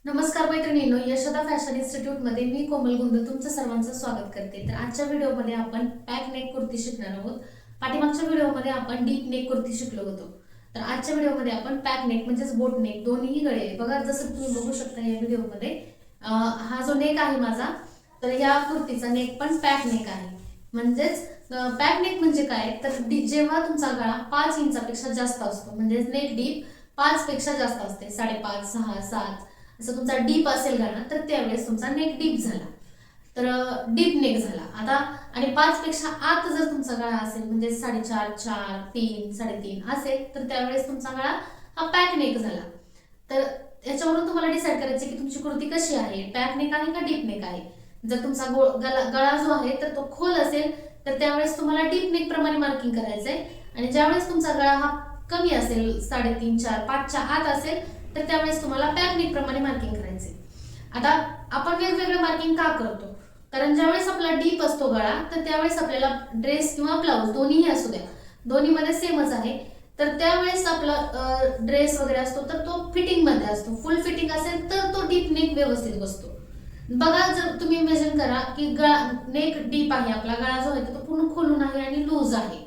नमस्कार मैत्रिणींनो, यशोदा फॅशन इन्स्टिट्यूटमध्ये मी कोमल गुंड तुमचं सर्वांचं स्वागत करते। तर आजच्या व्हिडिओमध्ये आपण पॅक नेक कुर्ती शिकणार आहोत। पाठीमागच्या व्हिडिओमध्ये आपण डीप नेक कुर्ती शिकलो होतो। तर आजच्या व्हिडिओमध्ये आपण पॅक नेक म्हणजेच बोट नेक दोन्ही गळे बघा, जसं तुम्ही बघू शकता या व्हिडिओमध्ये हा जो नेक आहे माझा, तर या कुर्तीचा नेक पण पॅक नेक आहे। म्हणजेच पॅक नेक म्हणजे काय, तर जेव्हा तुमचा गळा 5 इंचापेक्षा जास्त असतो, म्हणजे नेक डीप 5 पेक्षा जास्त असते, 5.5, 6, 7 असं तुमचा डीप असेल गळा, तर त्यावेळेस तुमचा नेक डीप झाला, तर डीप नेक झाला। आता आणि 5 पेक्षा आत जर तुमचा गळा असेल, म्हणजे 4.5, 4, 3, 3.5 असेल, तर त्यावेळेस तुमचा गळा हा पॅक नेक झाला। तर याच्यावरून तुम्हाला डिसाईड करायचं की तुमची कुर्ती कशी आहे, पॅक नेक आहे का डीप नेक आहे। जर तुमचा गळा जो आहे तर तो खोल असेल, तर त्यावेळेस तुम्हाला डीप नेक प्रमाणे मार्किंग करायचंय, आणि ज्यावेळेस तुमचा गळा हा कमी असेल, 3.5, 4, 5च्या आत असेल, तर त्यावेळेस तुम्हाला पॅक नेक प्रमाणे मार्किंग करायचे। आता आपण वेगवेगळं मार्किंग का करतो, कारण ज्यावेळेस आपला डीप असतो गळा, तर त्यावेळेस आपल्याला ड्रेस किंवा ब्लाऊज दोन्हीही असू द्या, दोन्हीमध्ये सेमच आहे, तर त्यावेळेस आपला ड्रेस वगैरे असतो तर तो फिटिंग मध्ये असतो। फुल फिटिंग असेल तर तो डीप नेक व्यवस्थित बसतो। बघा, जर तुम्ही इमॅजिन करा की नेक डीप आहे, आपला गळा जो आहे तो पूर्ण खोलून आहे आणि लूज आहे,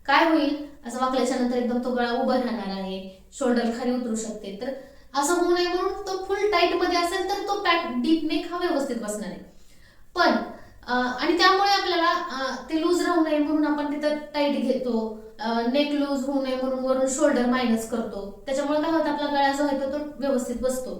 काय होईल, असं वाकल्याच्या नंतर एकदम तो गळा उभा राहणार आहे, शोल्डर खाली उतरू शकते। तर असं होऊ नये म्हणून तो फुल टाईट मध्ये असेल तर तो पॅक डीप नेक हा व्यवस्थित बसणार आहे। पण आणि त्यामुळे आपल्याला ते लूज राहू नये म्हणून आपण तिथं टाईट घेतो, नेक लूज होऊ नये म्हणून वरून शोल्डर मायनस करतो, त्याच्यामुळे काय होतं, आपला गळा जो आहे तो व्यवस्थित बसतो।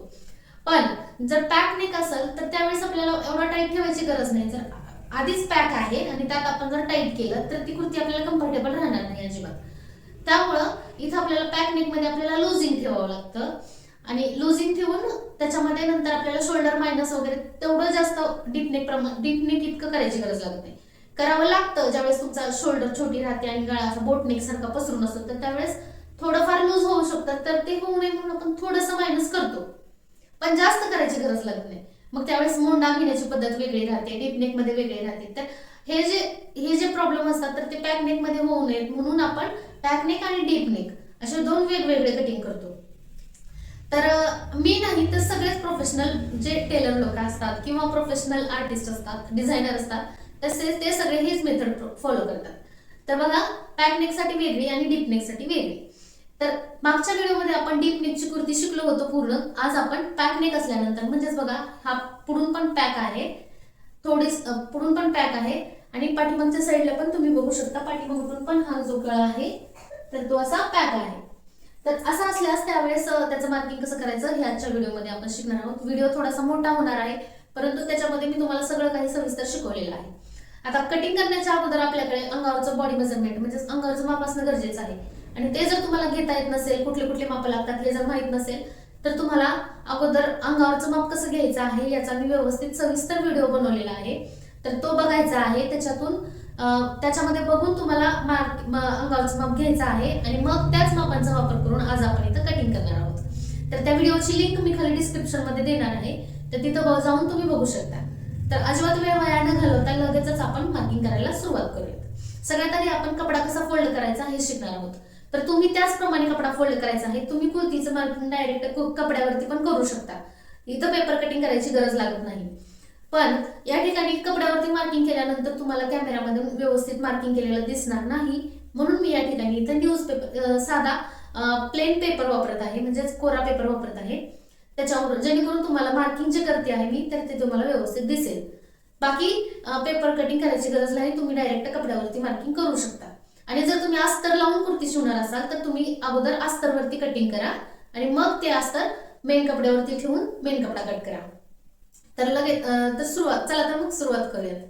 पण जर पॅक नेक असेल तर त्यावेळेस आपल्याला एवढा टाईट ठेवायची गरज नाही। जर आधीच पॅक आहे आणि त्यात आपण जर टाईट केलं तर ती कुर्ती आपल्याला कम्फर्टेबल राहणार नाही अजिबात। त्यामुळं इथं आपल्याला पॅक नेक मध्ये आपल्याला लुजिंग ठेवावं लागतं, आणि लुजिंग ठेवून त्याच्यामध्ये नंतर आपल्याला शोल्डर मायनस वगैरे तेवढं जास्त डीप नेक इतकं करायची गरज लागत नाही, करावं लागतं ज्यावेळेस तुमचा शोल्डर छोटी राहते आणि गळा असा बोट नेक सारखा पसरून असतो, तर त्यावेळेस थोडंफार लूज होऊ शकतात, तर ते होऊ नये म्हणून आपण थोडंसं मायनस करतो, पण जास्त करायची गरज लागत नाही। मग त्यावेळेस मोंडा घेण्याची पद्धत वेगळी राहते, डीप नेक मध्ये वेगळी राहते। तर हे जे प्रॉब्लेम असतात तर ते पॅक नेक मध्ये होऊ नयेत म्हणून आपण पॅक नेक आणि डीप नेक असे दोन वेगवेगळे कटिंग करतो। तर मी नाही तर सगळेच प्रोफेशनल जे टेलर लोक असतात किंवा प्रोफेशनल आर्टिस्ट असतात, डिझायनर असतात, तसेच ते सगळे हीच मेथड फॉलो करतात। तर बघा, पॅक नेक साठी वेगळी आणि डीप नेक साठी वेगळी। तर मागच्या व्हिडिओमध्ये आपण डीप नेकची कुर्ती शिकलो होतो पूर्ण, आज आपण पॅक नेक असल्यानंतर, म्हणजेच बघा, हा पुढून पण पॅक आहे, थोडी पुढून पण पॅक आहे, आणि पाठीमागच्या साईडला पण तुम्ही बघू शकता, पाठीमागून पण हा जो गळा आहे तर तो असा पॅक आहे। तर असं असल्यास त्यावेळेस त्याचं मार्किंग कसं करायचं हे आजच्या व्हिडिओमध्ये आपण शिकणार आहोत। व्हिडिओ थोडासा मोठा होणार आहे, परंतु त्याच्यामध्ये मी तुम्हाला सगळं काही सविस्तर शिकवलेलं आहे। आता कटिंग करण्याच्या अगोदर आपल्याकडे अंगावरचं बॉडी मेजरमेंट म्हणजेच अंगावरचं माप असणं गरजेचं आहे, आणि ते जर तुम्हाला घेता येत नसेल, कुठले कुठले माप लागतात हे जर माहित नसेल, तर तुम्हाला अगोदर अंगावरचं माप कसं घ्यायचं आहे याचा मी व्यवस्थित सविस्तर व्हिडिओ बनवलेला आहे, तर तो बघायचा आहे। त्याच्यामध्ये बघून तुम्हाला अंगावरचं माप घ्यायचं आहे, आणि मग त्याच मापांचा वापर करून आज आपण इथं कटिंग करणार आहोत। तर त्या व्हिडिओची लिंक मी खाली डिस्क्रिप्शन मध्ये देणार आहे, तर तिथं जाऊन तुम्ही बघू शकता। तर अजिबात वेळ वाया न घालवता लगेचच आपण मार्किंग करायला सुरुवात करूयात। सगळ्यात आधी आपण कपडा कसा फोल्ड करायचा हे शिकणार आहोत, तर तुम्ही त्याचप्रमाणे कपडा फोल्ड करायचा आहे। तुम्ही कुर्तीचं मार्किंग डायरेक्ट कपड्यावरती पण करू शकता, इथं पेपर कटिंग करायची गरज लागत नाही। पण या ठिकाणी कपड्यावरती मार्किंग केल्यानंतर तुम्हाला कॅमेरामध्ये व्यवस्थित मार्किंग केलेलं दिसणार नाही, म्हणून मी या ठिकाणी इथं न्यूजपेपर, साधा प्लेन पेपर वापरत आहे, म्हणजेच कोरा पेपर वापरत आहे, त्याच्यावर, जेणेकरून तुम्हाला मार्किंग जे करते आहे मी तर ते तुम्हाला व्यवस्थित दिसेल। बाकी पेपर कटिंग करायची गरज नाही, तुम्ही डायरेक्ट कपड्यावरती मार्किंग करू शकता। आणि जर तुम्ही अस्तर लावून कुर्ती शिवणार असाल तर तुम्ही अगोदर अस्तरवरती कटिंग करा, आणि मग ते अस्तर मेन कपड्यावरती ठेवून मेन कपडा कट करा। तर लगेच चला तर मग सुरुवात करूयात।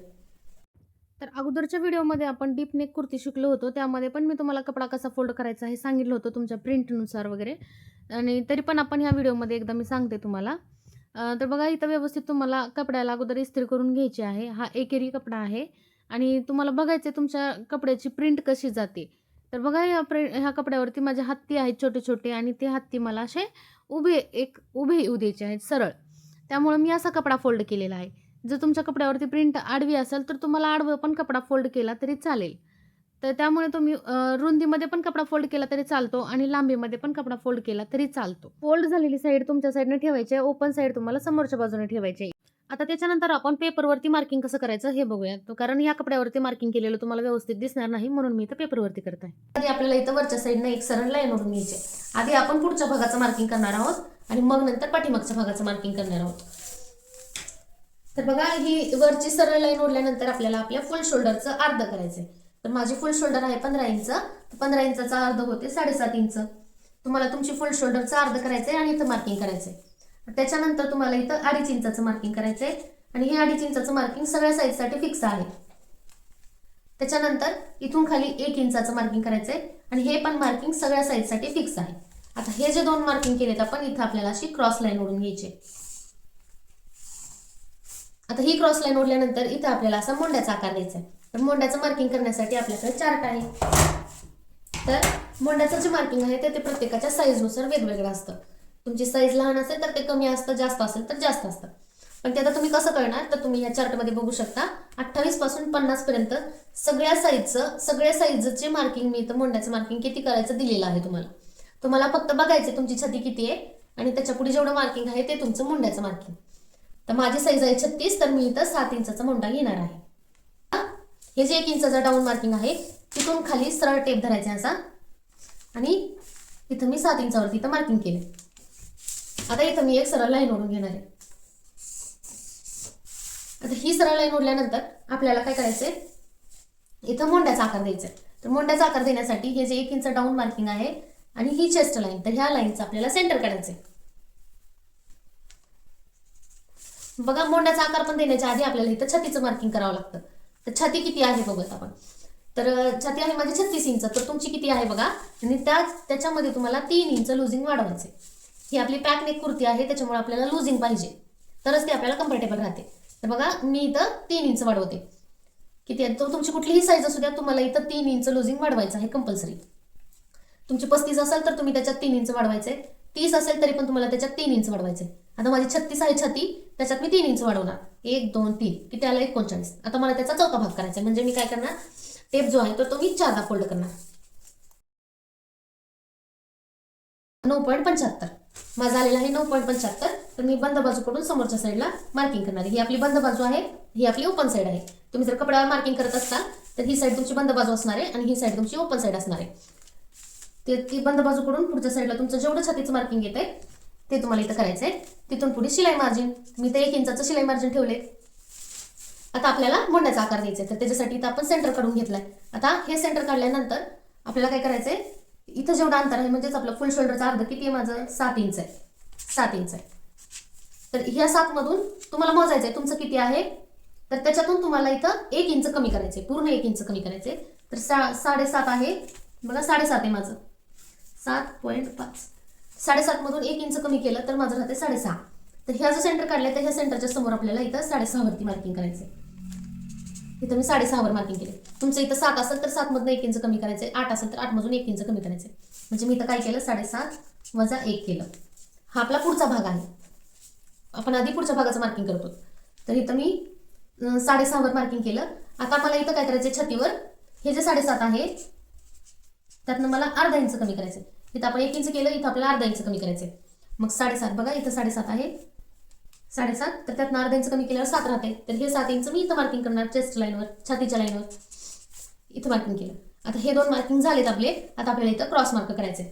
तर अगोदरच्या व्हिडिओमध्ये आपण डीप नेक कुर्ती शिकलो होतो, त्यामध्ये पण मी तुम्हाला कपडा कसा फोल्ड करायचा हे सांगितलं होतं तुमच्या प्रिंटनुसार वगैरे, आणि तरी पण आपण ह्या व्हिडिओमध्ये एकदा मी सांगते तुम्हाला। तर बघा, इथं व्यवस्थित तुम्हाला कपड्याला अगोदर इस्त्री करून घ्यायची आहे। हा एकेरी कपडा आहे, आणि तुम्हाला बघायचं तुमच्या कपड्याची प्रिंट कशी जाते। तर बघा, ह्या कपड्यावरती माझे हत्ती आहेत छोटे छोटे, आणि ते हत्ती मला असे उभे येऊ द्यायचे आहेत, सरळ, त्यामुळे मी असा कपडा फोल्ड केलेला आहे। जर तुमच्या कपड्यावरती प्रिंट आडवी असेल तर तुम्हाला आडवं पण कपडा फोल्ड केला तरी चालेल। तर त्यामुळे तुम्ही रुंदीमध्ये पण कपडा फोल्ड केला तरी चालतो आणि लांबीमध्ये पण कपडा फोल्ड केला तरी चालतो. फोल्ड झालेली साईड तुमच्या साईडने ठेवायची आहे, ओपन साईड तुम्हाला समोरच्या बाजूने ठेवायची आहे. आता त्याच्यानंतर आपण पेपरवरती मार्किंग कसं करायचं हे बघूया. कारण या कपड्यावरती मार्किंग केलेलं तुम्हाला व्यवस्थित दिसणार नाही, म्हणून मी इथं पेपरवरती करत आहे. आधी आपल्याला इथं वरच्या साईडने एक सरळ लाईन ओढून घ्यायची. आधी आपण पुढच्या भागाचं मार्किंग करणार आहोत आणि मग नंतर पाठीमागच्या भागाचं मार्किंग करणार आहोत. तर बघा, ही वरची सरळ लाईन ओढल्यानंतर आपल्याला आपल्या फुल शोल्डरचं अर्ध करायचंय. तर माझी फुल शोल्डर आहे 15 इंच, 15 इंचाचा अर्ध होते 7.5 इंच. तुम्हाला तुमची फुल शोल्डरचं अर्ध करायचंय आणि इथं मार्किंग करायचंय. त्याच्यानंतर तुम्हाला इथं 2.5 इंचाचं मार्किंग करायचंय आणि हे 2.5 इंचाचं मार्किंग सगळ्या साईजसाठी फिक्स आहे. त्याच्यानंतर इथून खाली 1 इंचाचं मार्किंग करायचंय आणि हे पण मार्किंग सगळ्या साईजसाठी फिक्स आहे. आता हे जे 2 मार्किंग केलेत आपण, इथं आपल्याला अशी क्रॉस लाईन ओढून घ्यायची. आता ही क्रॉस लाईन ओढल्यानंतर इथं आपल्याला असा मोंड्याचा आकार द्यायचा आहे. तर मोंड्याचं मार्किंग करण्यासाठी आपल्याकडे चार्ट आहे. तर मोंड्याचं जे मार्किंग आहे ते प्रत्येकाच्या साईजनुसार वेगवेगळं असतं. तुमची साईज लहान असेल तर ते कमी असतं, जास्त असेल तर जास्त असतं. पण ते आता तुम्ही कसं करणार, तर तुम्ही या चार्टमध्ये बघू शकता 28 पासून 50 पर्यंत सगळ्या साईजचे मार्किंग मी इथं मोंड्याचं मार्किंग किती करायचं दिलेलं आहे. तुम्हाला फक्त बघायचं तुमची छाती किती आहे आणि त्याच्या पुढे जेवढं मार्किंग आहे ते तुमचं मोंड्याचं मार्किंग. तर माझी साईज आहे 36, तर मी इथं 7 इंचाचा मोंडा घेणार आहे. हे जे 1 इंचाचा डाऊन मार्किंग आहे तिथून खाली सरळ टेप धरायचा असा आणि इथं मी 7 इंचावरती इथं मार्किंग केले. आता इथं मी एक सरळ लाईन ओढून घेणार आहे. आता ही सरळ लाईन ओढल्यानंतर आपल्याला काय करायचंय, इथं मोंड्याचा आकार द्यायचा आहे. तर मोंड्याचा आकार देण्यासाठी हे जे 1 इंच डाऊन मार्किंग आहे आणि ही चेस्ट लाईन, तर ह्या लाईनचं आपल्याला सेंटर काढायचंय. बघा, मोंड्याचा आकार पण देण्याच्या आधी आपल्याला इथं छातीचं मार्किंग करावं लागतं. तर छाती किती आहे बघूयात आपण. तर छाती आहे माझी 36 इंच, तर तुमची किती आहे बघा. आणि त्याच्यामध्ये तुम्हाला 3 इंच लुझिंग वाढवायचे. ही आपली पॅक नेक कुर्ती आहे, त्याच्यामुळे आपल्याला लुझिंग पाहिजे, तरच ती आपल्याला कम्फर्टेबल राहते. तर बघा, मी इथं 3 इंच वाढवते. किती आहे, तो तुमची कुठलीही साईज असू द्या, तुम्हाला इथं 3 इंच लुझिंग वाढवायचं आहे कंपल्सरी. तुमची 35 असेल तर तुम्ही त्याच्यात 3 इंच वाढवायचे. 30 असेल तरी पण तुम्हाला त्याच्यात 3 इंच वाढवायचे. आता माझी 36 आहे छाती, त्याच्यात मी 3 इंच वाढवणार. 1 2 3 किती आला 39. आता मला त्याचा चौथा भाग करायचा आहे. म्हणजे मी काय करणार, टेप जो आहे तो मी 4दा फोल्ड करणार. 9.75 माझा आलेला आहे 9.75. तर मी बंद बाजूकडून समोरच्या साईडला मार्किंग करणार आहे. ही आपली बंद बाजू आहे, ही आपली ओपन साईड आहे. तुम्ही जर कपड्यावर मार्किंग करत असाल तर ही साईड तुमची बंद बाजू असणार आहे आणि ही साईड तुमची ओपन साईड असणार आहे. ती बंद बाजूकडून पुढच्या साईडला तुमचं जेवढं छातीचं मार्किंग येत आहे ते तुम्हाला इथं करायचं आहे. तिथून पुढे शिलाई मार्जिन, मी इथं 1 इंचाचं शिलाई मार्जिन ठेवले. आता आपल्याला मोंड्याचा आकार द्यायचा आहे, तर त्याच्यासाठी इथं आपण सेंटर काढून घेतलाय. आता हे सेंटर काढल्यानंतर आपल्याला काय करायचंय, इथं जेवढं अंतर आहे म्हणजेच आपलं फुल शोल्डरचा अर्ध किती आहे माझं 7 इंच आहे. 7 इंच आहे. तर ह्या 7 मधून तुम्हाला मोजायचं आहे तुमचं किती आहे. तर त्याच्यातून तुम्हाला इथं 1 इंच कमी करायचे, पूर्ण 1 इंच कमी करायचे. तर 7.5 आहे बघा, 7.5 आहे माझं, 7.5. 7.5 मधून 1 इंच कमी केलं तर माझं राहते 6.5. तर ह्या जो सेंटर काढलाय तर ह्या सेंटरच्या समोर आपल्याला इथं 6.5 वरती मार्किंग करायचंय. इथं मी 6.5 वर मार्किंग केले. तुमचं इथं 7 असेल तर 7 मधून 1 इंच कमी करायचंय, 8 असेल तर 8 मधून 1 इंच कमी करायचंय. म्हणजे मी इथं काय केलं, 7.5 वजा 1 केलं. हा आपला पुढचा भाग आहे. आपण आधी पुढच्या भागाचं मार्किंग करतो. तर इथं मी 6.5 वर मार्किंग केलं. आता मला इथं काय करायचंय, छातीवर हे जे 7.5 आहे त्यातनं मला अर्धा इंच कमी करायचंय. इथं आपण 1 इंच केलं, इथं आपल्याला अर्धा इंच कमी करायचंय. मग 7.5 बघा, इथं 7.5 आहे, 7.5 तर त्यातनं अर्धा इंच कमी केल्यावर 7 राहते. तर हे 7 इंच मी इथं मार्किंग करणार, चेस्ट लाईनवर, छातीच्या लाईनवर इथं मार्किंग केलं. आता हे 2 मार्किंग झालेत आपले. आता आपल्याला इथं क्रॉस मार्क करायचे.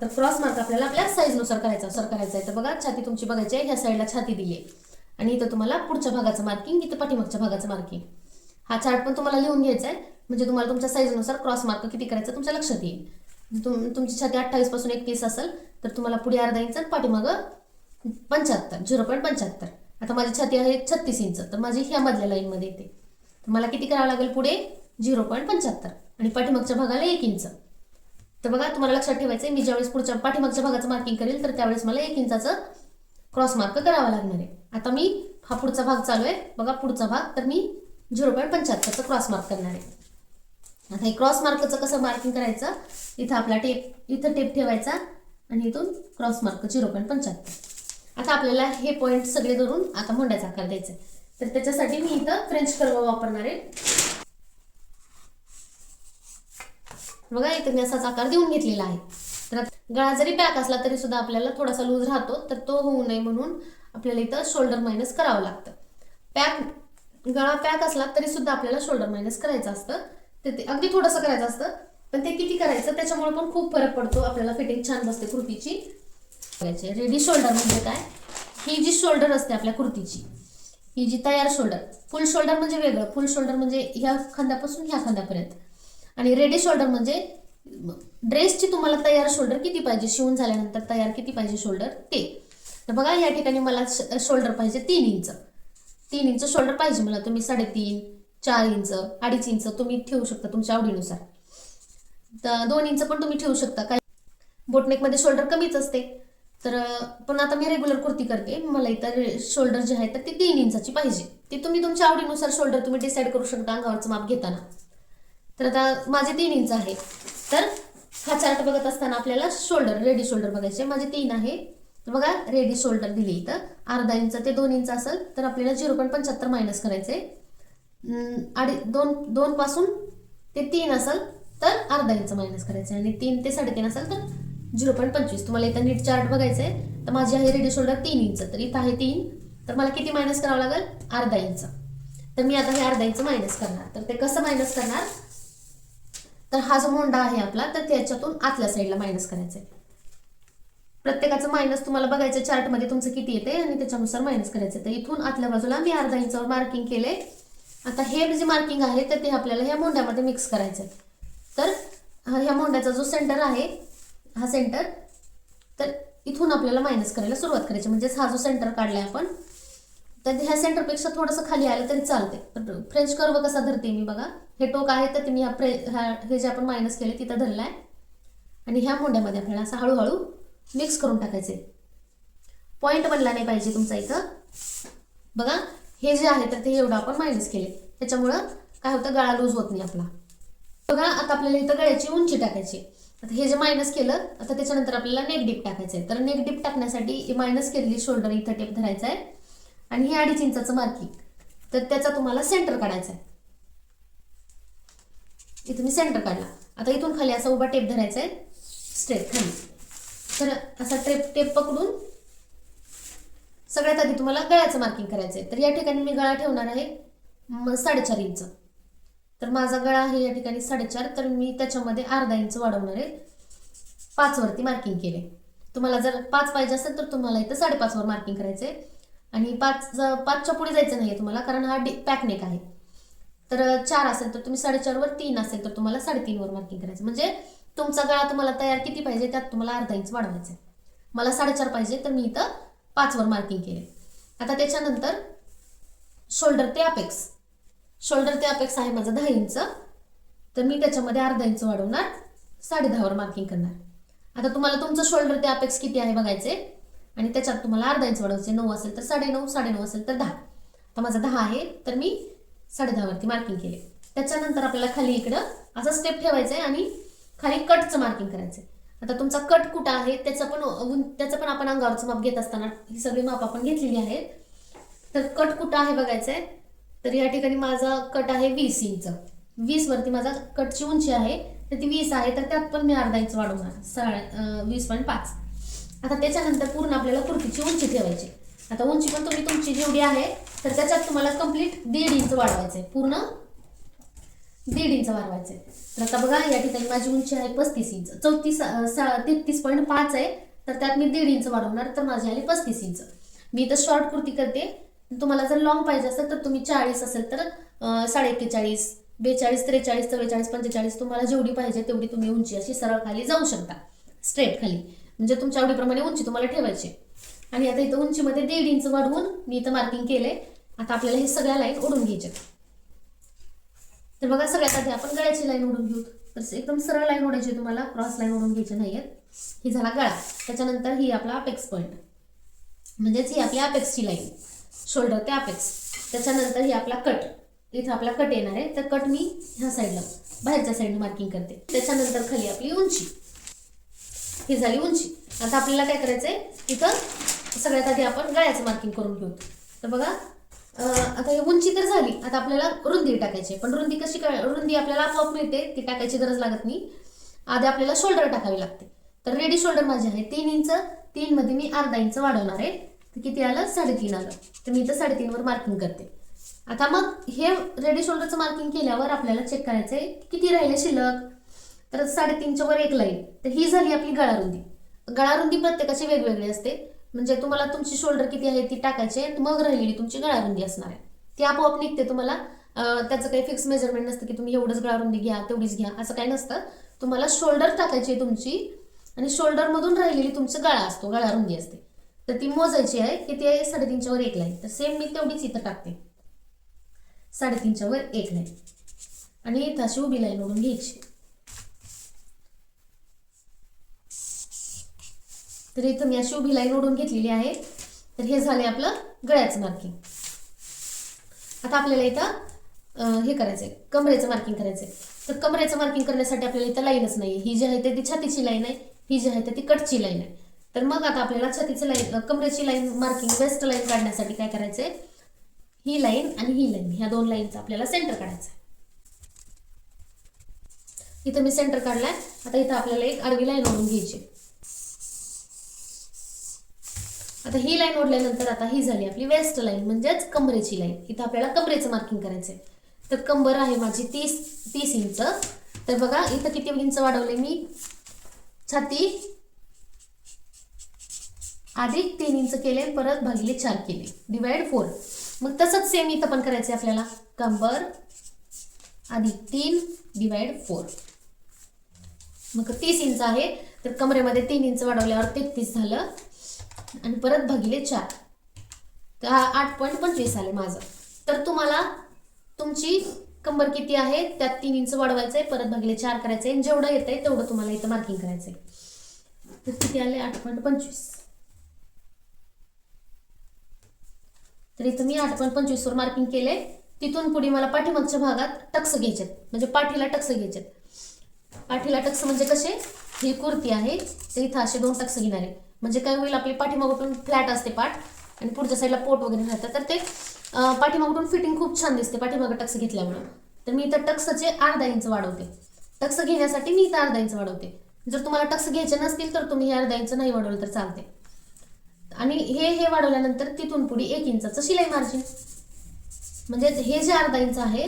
तर क्रॉस मार्क आपल्याला आपल्या साईजनुसार करायचा आहे. तर बघा, छाती तुमची बघायची आहे, ह्या साईडला छाती दिली आहे आणि इथं तुम्हाला पुढच्या भागाचं मार्किंग, इथं पाठीमागच्या भागाचं मार्किंग. हा चार्ट पण तुम्हाला लिहून घ्यायचा आहे, म्हणजे तुम्हाला तुमच्या साईजनुसार क्रॉस मार्क किती करायचं तुमच्या लक्षात येईल. तुमची छाती 28 पासून 31 असेल तर तुम्हाला पुढे अर्धा इंच, पाठीमागं 75, 0.75. आता माझी छाती आहे 36 इंच, तर माझी ह्या मधल्या लाईनमध्ये येते. तर मला किती करावं लागेल, पुढे 0.75 आणि पाठीमागच्या भागाला 1 इंच. तर बघा, तुम्हाला लक्षात ठेवायचं, मी ज्यावेळेस पुढच्या पाठीमागच्या भागाचं मार्किंग करेल तर त्यावेळेस मला 1 इंचाचं क्रॉस मार्क करावा लागणार आहे. आता मी हा पुढचा भाग चालू आहे बघा, पुढचा भाग, तर मी 0.75चं क्रॉस मार्क करणार आहे. आता हे क्रॉस मार्कचं कसं मार्किंग करायचं, इथं आपला इथं टेप ठेवायचा आणि इथून क्रॉस मार्क 0.75. आता आपल्याला हे पॉईंट सगळे धरून आता मोंड्याचा आकार द्यायचा आहे. तर त्याच्यासाठी मी इथं फ्रेंच कर्व वापरणार आहे. बघा इथे मी असाच आकार देऊन घेतलेला आहे. तर गळा जरी पॅक असला तरी सुद्धा आपल्याला थोडासा लूज राहतो, तर तो होऊ नये म्हणून आपल्याला इथं शोल्डर मायनस करावं लागतं. गळा पॅक असला तरी सुद्धा आपल्याला शोल्डर मायनस करायचं असतं. ते अगदी थोडंसं करायचं असतं, पण ते किती करायचं त्याच्यामुळे पण खूप फरक पडतो. आपल्याला फिटिंग छान बसते कुर्तीची. रेडी शोल्डर म्हणजे काय, ही जी शोल्डर असते आपल्या कुर्तीची, ही जी तयार शोल्डर, फुल शोल्डर म्हणजे वेगळं. फुल शोल्डर म्हणजे ह्या खांद्यापासून ह्या खांद्यापर्यंत, आणि रेडी शोल्डर म्हणजे ड्रेसची तुम्हाला तयार शोल्डर किती पाहिजे, शिवून झाल्यानंतर तयार किती पाहिजे शोल्डर ते. तर बघा या ठिकाणी मला शोल्डर पाहिजे 3 इंच. 3 इंच शोल्डर पाहिजे मला. तुम्ही 3.5, 4 इंच, 2.5 इंच तुम्ही ठेवू शकता तुमच्या आवडीनुसार. तर 2 इंच पण तुम्ही ठेवू शकता. काय बोटनेकमध्ये शोल्डर कमीच असते. तर पण आता मी रेग्युलर कुर्ती करते, मला इतर शोल्डर जे आहे तर ते 3 इंचाची पाहिजे. ते तुम्ही तुमच्या आवडीनुसार शोल्डर तुम्ही डिसाईड करू शकता अंगावरचं माप घेताना. तर आता माझे 3 इंच आहे. तर हा चार्ट बघत असताना आपल्याला शोल्डर, रेडी शोल्डर बघायचे. माझे 3 आहे. तर बघा रेडी शोल्डर दिले इथं. अर्धा इंच ते 2 इंच असेल तर आपल्याला 0.75 मायनस करायचे. 2 पासून ते 3 असेल तर अर्धा इंच मायनस करायचे, आणि 3 ते 3.5 असेल तर 0.25. तुम्हाला इथं नीट चार्ट बघायचंय. तर माझी आहे रेडी शोल्डर 3 इंच, तर इथं आहे 3, तर मला किती मायनस करावं लागेल, अर्धा इंच. तर मी आता हे अर्धा इंच मायनस करणार. तर ते कसं मायनस करणार, तर हा जो मोंडा आहे आपला, तर त्याच्यातून आतल्या साईडला मायनस करायचंय. प्रत्येकाचं मायनस तुम्हाला बघायचं चार्टमध्ये तुमचं किती येते आणि त्याच्यानुसार मायनस करायचं. तर इथून आतल्या बाजूला मी अर्धा इंचावर मार्किंग केले. आता हे जे मार्किंग आहे तर ते आपल्याला ह्या मोंड्यामध्ये मिक्स करायचं आहे. तर ह्या मोंड्याचा जो सेंटर आहे, हा सेंटर, तर इथून आपल्याला मायनस करायला सुरुवात करायची. म्हणजेच हा जो सेंटर काढलाय आपण, तर ह्या सेंटरपेक्षा थोडंसं खाली आलं तरी चालते. तर फ्रेंच कर्व कसा धरते मी बघा, हे टोक आहे तर मी हे जे आपण मायनस केले तिथं धरलाय, आणि ह्या मोंड्यामध्ये आपल्याला असं हळूहळू मिक्स करून टाकायचे. पॉईंट बनला नाही पाहिजे तुमचा इथं. बघा हे जे आहे तर ते एवढं आपण मायनस केले, त्याच्यामुळं काय होतं, गळा लूज होत नाही आपला. बघा आता आपल्याला इथं गळ्याची उंची टाकायची. आता हे जे मायनस केलं, आता त्याच्यानंतर आपल्याला नेक डीप टाकायचं आहे. तर नेक डीप टाकण्यासाठी मायनस केलेली शोल्डर इथं टेप धरायचा आहे, आणि हे 2.5 इंचाचं मार्किंग, तर त्याचा तुम्हाला सेंटर काढायचा आहे. इथं मी सेंटर काढला. आता इथून खाली असा उभा टेप धरायचा आहे स्ट्रेट खाली. तर असा टेप पकडून सगळ्यात आधी तुम्हाला गळ्याचं मार्किंग करायचं आहे. तर या ठिकाणी मी गळा ठेवणार आहे 4.5 इंच. तर माझा गळा आहे या ठिकाणी 4.5, तर मी त्याच्यामध्ये अर्धा इंच वाढवणार आहे. 5 वरती मार्किंग केले. तुम्हाला जर 5 पाहिजे असेल तर तुम्हाला इथं 5.5 वर मार्किंग करायचे, आणि 5च्या पुढे जायचं नाहीये तुम्हाला, कारण हा पॅक नेक आहे. तर 4 असेल तर तुम्ही 4.5 वर, 3 असेल तर तुम्हाला 3.5 वर मार्किंग करायचं. म्हणजे तुमचा गळा तुम्हाला तयार किती पाहिजे त्यात तुम्हाला अर्धा इंच वाढवायचं आहे. मला 4.5 पाहिजे, तर मी इथं 5 वर मार्किंग केले. आता त्याच्यानंतर शोल्डर ते अपेक्स, शोल्डर ते अपेक्स आहे माझं 10 इंच, तर मी त्याच्यामध्ये अर्धा इंच वाढवणार, 10.5 वर मार्किंग करणार. आता तुम्हाला तुमचं शोल्डर ते अपेक्स किती आहे बघायचे, आणि त्याच्यात तुम्हाला अर्धा इंच वाढवायचे. 9 असेल तर 9.5, 9.5 असेल तर 10. आता माझा 10 आहे, तर मी 10.5 वरती मार्किंग केले. त्याच्यानंतर आपल्याला खाली इकडं असा स्टेप ठेवायचा आहे, आणि खाली कटचं मार्किंग करायचंय. आता तुमचा कट कुठं आहे त्याचं पण आपण अंगावरचं माप घेत असताना ही सगळी माप आपण घेतलेली आहे. तर कट कुठं आहे बघायचंय. तर या ठिकाणी माझा कट आहे 20 इंच. 20 वरती माझा कटची उंची आहे, तर ती 20 आहे, तर त्यात पण मी अर्धा इंच वाढवणार, 20.5. आता त्याच्यानंतर पूर्ण आपल्याला कुर्तीची उंची ठेवायची. आता उंची पण तुम्ही तुमची जेवढी आहे तर त्याच्यात तुम्हाला कंप्लीट 1.5 इंच वाढवायचंय, पूर्ण 1.5 इंच वाढवायचंय. तर आता बघा या ठिकाणी माझी उंची आहे 35 इंच, 33.5 आहे, तर त्यात मी 1.5 इंच वाढवणार, तर माझी आली 35 इंच. मी इथं शॉर्ट कुर्ती करते. तुम्हाला जर लॉंग पाहिजे असेल तर तुम्ही 40 असेल तर 41.5, 42, 43, 44, 45 तुम्हाला जेवढी पाहिजे तेवढी तुम्ही उंची अशी सरळ खाली जाऊ शकता, स्ट्रेट खाली. म्हणजे तुमच्या आवडीप्रमाणे उंची तुम्हाला ठेवायची. आणि आता इथं उंचीमध्ये 1.5 इंच वाढवून मी इथं मार्किंग केले. आता आपल्याला हे सगळ्या लाईन ओढून घ्यायच्या. तर बघा सगळ्यात आधी आपण गळ्याची लाईन ओढून घेऊ. तर एकदम सरळ लाईन ओढायची, तुम्हाला क्रॉस लाईन ओढून घ्यायची नाहीये. ही झाला गळा. त्याच्यानंतर ही आपला अपेक्स पॉईंट, म्हणजेच ही आपली अपेक्सची लाईन, शोल्डर ते अपेक्स. त्याच्यानंतर ही आपला कट, इथं आपला कट येणार आहे, तर कट मी ह्या साईडला बाहेरच्या साईडने मार्किंग करते. त्याच्यानंतर खाली आपली उंची, ही झाली उंची. आता आपल्याला काय करायचंय, इथं सगळ्यात आधी आपण गळ्याचं मार्किंग करून घेऊ. तर बघा आता ही उंची तर झाली. आता आपल्याला रुंदी टाकायची, पण रुंदी कशी रुंदी आपल्याला आपोआप मिळते, ती टाकायची गरज लागत नाही. आधी आपल्याला शोल्डर टाकावी लागते. तर रेडी शोल्डर माझे आहे 3 इंच. 3 मध्ये मी अर्धा इंच वाढवणार आहे. तर किती आलं? 3.5 आलं. तर मी इथं 3.5 वर मार्किंग करते. आता मग हे रेडी शोल्डरचं मार्किंग केल्यावर आपल्याला चेक करायचंय किती राहिले शिल्लक. तर 3.5च्या वर एक लाईन. तर ही झाली आपली गळारुंदी. गळारुंदी प्रत्येकाची वेगवेगळी असते. म्हणजे तुम्हाला तुमची शोल्डर किती आहे ती टाकायची, मग राहिलेली तुमची गळारुंदी असणार आहे. ती आपोआप निघते. तुम्हाला त्याचं काही फिक्स मेजरमेंट नसतं की तुम्ही एवढंच गळारुंदी घ्या तेवढीच घ्या असं काही नसतं. तुम्हाला शोल्डर टाकायची आहे तुमची आणि शोल्डर मधून राहिलेली तुमचं गळा असतो, गळारुंदी असते. तर ती मोजायची आहे. किती आहे? 3.5च्या वर एक लाईन. तर सेम मी तेवढीच इथं टाकते. 3.5च्या वर एक लाईन आणि इथं अशी उभी लाईन ओढून घ्यायची. तर इथं मी अशी उभी लाईन ओढून घेतलेली आहे. तर हे झाले आपलं गळ्याचं मार्किंग. आता आपल्याला इथं हे करायचंय, कमरेचं मार्किंग करायचंय. तर कमरेचं मार्किंग करण्यासाठी आपल्याला इथं लाईनच नाही. ही जी आहे ती छातीची लाईन आहे, ही जी आहे ती कटची लाईन आहे. तर मग आता आपल्याला छातीची लाईन, कमरेची लाईन मार्किंग, वेस्ट लाईन काढण्यासाठी काय करायचंय? ही लाईन आणि ही लाईन, ह्या दोन लाईनचा आपल्याला सेंटर काढायचं आहे. इथं मी सेंटर काढलाय. आता इथं आपल्याला एक आडवी लाईन ओढून घ्यायची. आता ही लाईन ओढल्यानंतर आता ही झाली आपली वेस्ट लाईन, म्हणजेच कमरेची लाईन. इथं आपल्याला कमरेचं मार्किंग करायचंय. तर कंबर आहे माझी 30 इंच. तर बघा इथं किती इंच वाढवले मी? छाती अधिक 3 इंच केले, परत भागिले 4 केले, डिवाइड 4. मग तसंच सेम इथं पण करायचंय आपल्याला. कंबर अधिक 3 डिवाइड 4. मग 30 इंच आहे. तर कमरेमध्ये 3 इंच वाढवल्यावर 33 झालं आणि परत भागिले 4. तर 8.25 आले माझं. तर तुम्हाला तुमची कंबर किती आहे त्यात 3 इंच वाढवायचंय, परत भागिले 4 करायचंय. जेवढं येतंय तेवढं तुम्हाला इथं मार्किंग करायचंय. तर किती आले? 8.25. तर इथं मी 8.25 वर मार्किंग केले. तिथून पुढे मला पाठीमागच्या भागात टक्स घ्यायचे, म्हणजे पाठीला टक्स घ्यायचे. पाठीला टक्स म्हणजे कसे? ही कुर्ती आहे तर इथं असे 2 टक्स घेणार आहे. म्हणजे काय होईल? आपली पाठीमागून फ्लॅट असते पाठ आणि पुढच्या साईडला पोट वगैरे राहतं. तर ते पाठीमागून फिटिंग खूप छान दिसते पाठीमागं टक्स घेतल्यामुळे. तर मी इथं टक्सचे अर्धा इंच वाढवते. टक्स घेण्यासाठी मी इथं अर्धा इंच वाढवते. जर तुम्हाला टक्स घ्यायचे नसतील तर तुम्ही अर्धा इंच नाही वाढवलं तर चालते. आणि हे वाढवल्यानंतर तिथून पुढे 1 इंचाचं शिलाई मार्जिन, म्हणजे हे जे अर्धा इंच आहे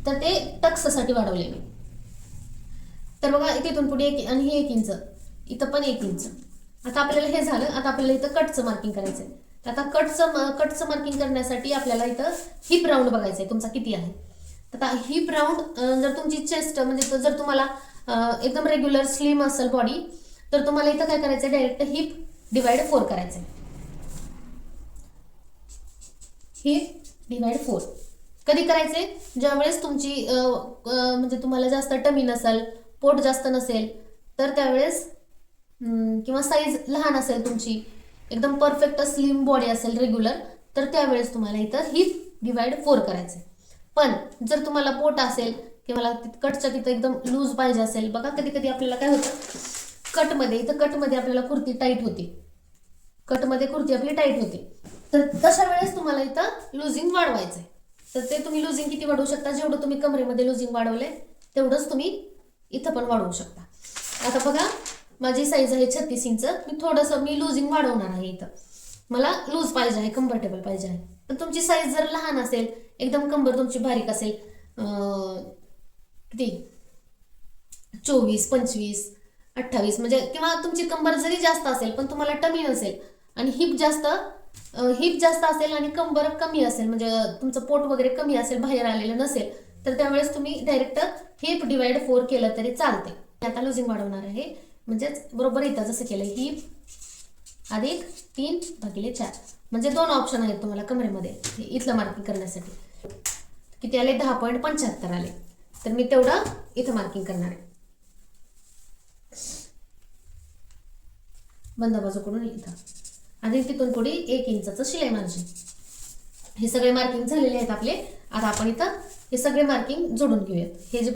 तर ते टक्ससाठी वाढवले मी. तर बघा तिथून पुढे 1 आणि हे 1 इंच, इथं पण 1 इंच. आता आपल्याला हे झालं. आता आपल्याला इथं कटचं मार्किंग करायचंय. तर आता कटचं मार्किंग करण्यासाठी आपल्याला इथं हिप राऊंड बघायचंय तुमचा किती आहे. तर आता हिप राऊंड जर तुमची चेस्ट, म्हणजे जर तुम्हाला एकदम रेग्युलर स्लिम असेल बॉडी, तर तुम्हाला इथं काय करायचंय? डायरेक्ट हिप डिवाइड 4 करायचंय. हिप डिवाइड 4 कधी करायचे? ज्यावेळेस तुमची म्हणजे तुम्हाला जास्त टमी नसेल, पोट जास्त नसेल, तर त्यावेळेस किंवा साईज लहान असेल तुमची, एकदम परफेक्ट स्लिम बॉडी असेल रेग्युलर, तर त्यावेळेस तुम्हाला इथं हिप डिवाइड 4 करायचंय. पण जर तुम्हाला पोट असेल किंवा कटच्या तिथं एकदम लूज पाहिजे असेल, बघा कधी कधी आपल्याला काय होतं, कटमध्ये आपल्याला कुर्ती टाईट होती, कटमध्ये कुर्ती आपली टाईट होते. तर तशा वेळेस तुम्हाला इथं लुझिंग वाढवायचंय. तर ते तुम्ही लुझिंग किती वाढवू शकता? जेवढं तुम्ही कमरेमध्ये लुझिंग वाढवलंय तेवढंच तुम्ही इथं पण वाढवू शकता. आता बघा माझी साईज आहे 36 इंच. मी लुझिंग वाढवणार आहे. इथं मला लूज पाहिजे आहे, कम्फर्टेबल पाहिजे आहे. पण तुमची साईज जर लहान असेल, एकदम कंबर तुमची बारीक असेल, किती 24, 25, 28, म्हणजे किंवा तुमची कंबर जरी जास्त असेल पण तुम्हाला टमी नसेल आणि हिप जास्त असेल आणि कंबर कमी असेल, म्हणजे तुमचं पोट वगैरे कमी असेल, बाहेर आलेलं नसेल, तर त्यावेळेस तुम्ही डायरेक्ट हिप डिवाइड 4 केलं तरी चालते. आता लुझिंग वाढवणार आहे, म्हणजेच बरोबर इथं जसं केलं हिप अधिक 3 भागिले 4, म्हणजे 2 ऑप्शन आहेत तुम्हाला कमरेमध्ये इथलं मार्किंग करण्यासाठी. किती आले? 10.75 आले. तर मी तेवढं इथं मार्किंग करणार आहे. बंद बाजूकडून इथं आणि तिथून पुढे 1 इंचाचं शिलाई मार्जिन. हे सगळे मार्किंग झालेले आहेत आपले. आता आपण इथं हे सगळे मार्किंग जोडून घेऊयात. हे जे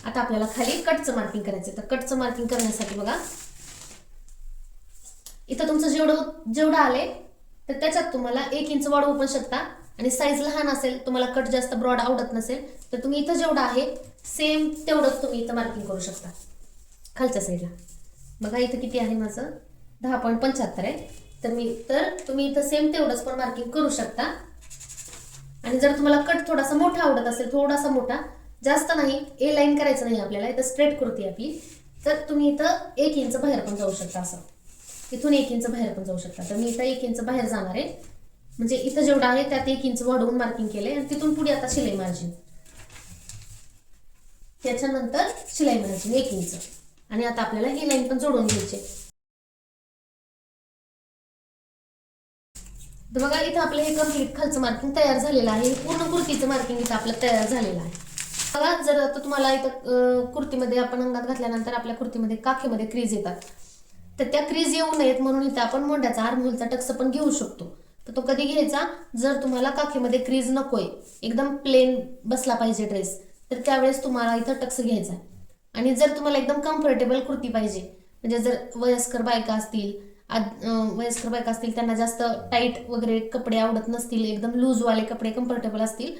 आता आपल्याला खाली कटचं मार्किंग करायचं. तर कटचं मार्किंग करण्यासाठी बघा इथं तुमचं जेवढं आले तर त्याच्यात तुम्हाला 1 इंच वाढवू पण शकता आणि साईज लहान असेल, तुम्हाला कट जास्त ब्रॉड आवडत नसेल, तर तुम्ही इथं जेवढं आहे सेम तेवढंच तुम्ही इथं मार्किंग करू शकता खालच्या साईडला. बघा इथं किती आहे माझं, 10.75 आहे. तर तुम्ही इथं सेम तेवढंच पण मार्किंग करू शकता. आणि जर तुम्हाला कट थोडासा मोठा आवडत असेल, थोडासा मोठा, जास्त नाही, ए लाईन करायचं नाही आपल्याला, इथं स्ट्रेट कुर्ती आपली, तर तुम्ही इथं 1 इंच बाहेर पण जाऊ शकता. असं इथून 1 इंच बाहेर पण जाऊ शकता. तर मी इथं 1 इंच बाहेर जाणार आहे, म्हणजे इथं जेवढं आहे त्यात 1 इंच वाढवून मार्किंग केलंय. आणि तिथून पुढे आता शिलाई मार्जिन, त्याच्यानंतर शिलाई मार्जिन 1 इंच. आणि आता आपल्याला ही लाईन पण जोडून घ्यायची. तर बघा इथं आपलं हे कम्प्लीट खालचं मार्किंग तयार झालेलं आहे. पूर्ण कुर्तीचं मार्किंग इथं आपलं तयार झालेलं आहे. बघा जर आता तुम्हाला इथं कुर्तीमध्ये आपण अंगात घातल्यानंतर आपल्या कुर्तीमध्ये काखेमध्ये क्रीज येतात, तर त्या क्रीज येऊ नयेत म्हणून इथं आपण मोंड्याचा आर्महोलचा टक्स पण घेऊ शकतो. तर तो कधी घ्यायचा, जर तुम्हाला काखेमध्ये क्रीज नकोय, एकदम प्लेन बसला पाहिजे ड्रेस, तर त्यावेळेस तुम्हाला इथं टक्स घ्यायचा. आणि जर तुम्हाला एकदम कम्फर्टेबल कुर्ती पाहिजे, म्हणजे जर वयस्कर बायका असतील त्यांना जास्त टाईट वगैरे कपडे आवडत नसतील, एकदम लूजवाले कपडे कम्फर्टेबल असतील,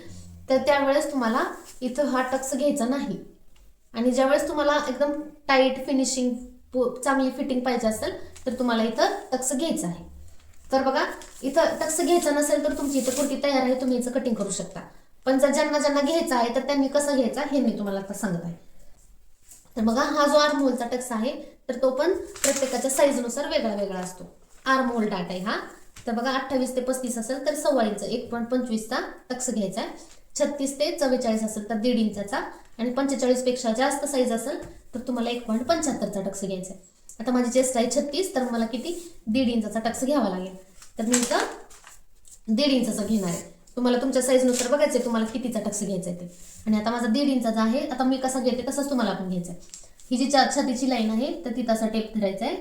तर त्यावेळेस तुम्हाला इथं हा टक्स घ्यायचा नाही. आणि ज्यावेळेस तुम्हाला एकदम टाईट फिनिशिंग चांगली फिटिंग पाहिजे असेल, तर तुम्हाला इथं टक्स घ्यायचं आहे. तर बघा इथं टक्स घ्यायचा नसेल तर तुमची इथं कुर्ती तयार आहे, तुम्ही इथं कटिंग करू शकता. पण जर ज्यांना घ्यायचा आहे तर त्यांनी कसं घ्यायचा हे मी तुम्हाला आता सांगत आहे. तर बघा हा जो आर्महोलचा टक्स आहे, तर तो पण प्रत्येकाच्या साईजनुसार वेगळा वेगळा असतो. आर्महोल डाट आहे हा. तर बघा 28 ते 35 असेल तर 1.25 इंच 1.25चा टक्स घ्यायचा आहे. 36 ते 44 असेल तर 1.5 इंचाचा. आणि 45 पेक्षा जास्त साईज असेल तर तुम्हाला 1.75चा टक्स घ्यायचा आहे. आता माझी चेस्ट आहे 36, तर मला किती 1.5 इंचाचा टक्स घ्यावा लागेल. तर मी इथं 1.5 इंचाचा घेणार आहे. तुम्हाला तुमच्या साईजनुसार बघायचंय तुम्हाला कितीचा टक्स घ्यायचा आहे ते. आणि आता माझा 1.5 इंचाचा आहे. आता मी कसा घेते तसंच तुम्हाला पण घ्यायचं आहे. ही जी छातीची लाईन आहे तर तिथं असा टेप धरायचा आहे,